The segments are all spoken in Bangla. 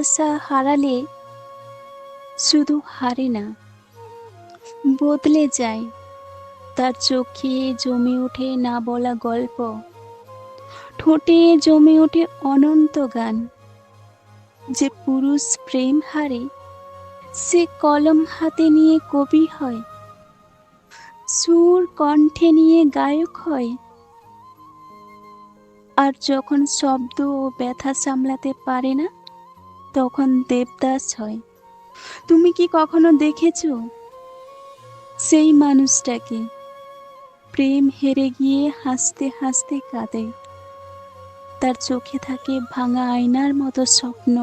ভালোবাসা হারালে শুধু হারে না, বদলে যায়। তার চোখে জমে ওঠে না বলা গল্প, ঠোঁটে জমে ওঠে অনন্ত গান। যে পুরুষ প্রেম হারে সে কলম হাতে নিয়ে কবি হয়, সুর কণ্ঠে নিয়ে গায়ক হয়। আর যখন শব্দ ও ব্যথা সামলাতে পারে না, তখন দেবদাস হয়। তুমি কি কখনো দেখেছো সেই মানুষটাকে প্রেম হেরে গিয়ে হাসতে হাসতে কাঁদে? তার চোখে থাকে ভাঙা আয়নার মতো স্বপ্ন,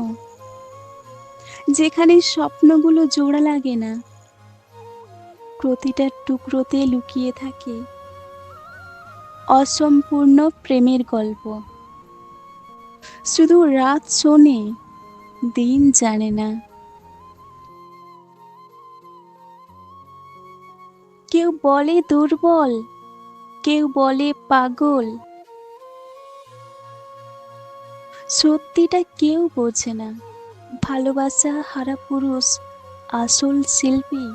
যেখানে স্বপ্নগুলো জোড়া লাগে না, প্রতিটা টুকরোতে লুকিয়ে থাকে অসম্পূর্ণ প্রেমের গল্প। শুধু রাত শোনে, দিন জানে না। কেউ বলে দুর্বল, কেউ বলে পাগল, সত্যিটা কেউ বোঝে না। ভালোবাসা হারা পুরুষ আসল শিল্পী,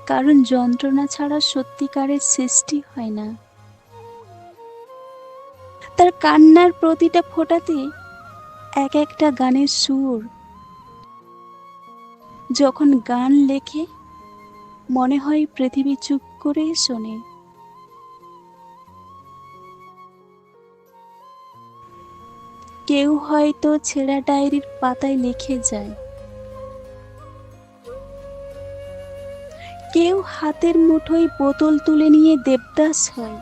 কারণ যন্ত্রণা ছাড়া সত্যিকারের সৃষ্টি হয় না। তার কান্নার প্রতিটা ফোঁটাতে এক একটা গানের সুর। যখন গান লেখে মনে হয় পৃথিবী চুপ করে শোনে। কেউ হয়তো ছেঁড়া ডায়েরির পাতায় লিখে যায়, কেউ হাতের মুঠোয় বোতল তুলে নিয়ে দেবদাস হয়।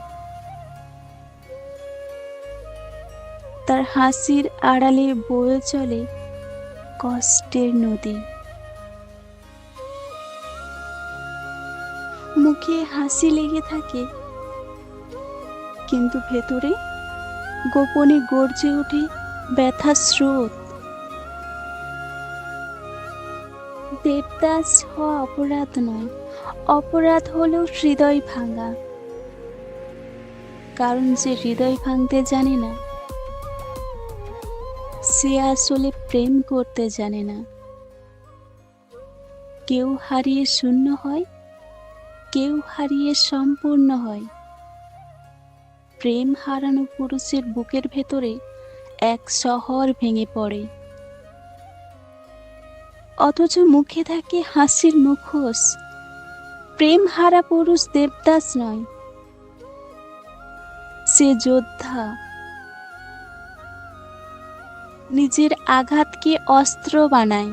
তার হাসির আড়ালে বয়ে চলে কষ্টের নদী। মুখে হাসি লেগে থাকে, কিন্তু ভেতরে গোপনে গর্জে ওঠে ব্যথার স্রোত। দেবদাস হওয়া অপরাধ নয়, অপরাধ হলো হৃদয় ভাঙা। কারণ যে হৃদয় ভাঙতে জানে না, সে আসলে প্রেম করতে জানে না। কেউ হারিয়ে শূন্য হয়, কেউ হারিয়ে সম্পূর্ণ হয়। প্রেম হারানো পুরুষের বুকের ভেতরে এক শহর ভেঙে পড়ে, অথচ মুখে থাকে হাসির মুখোশ। প্রেম হারা পুরুষ দেবদাস নয়, সে যোদ্ধা। নিজের আঘাতকে অস্ত্র বানায়।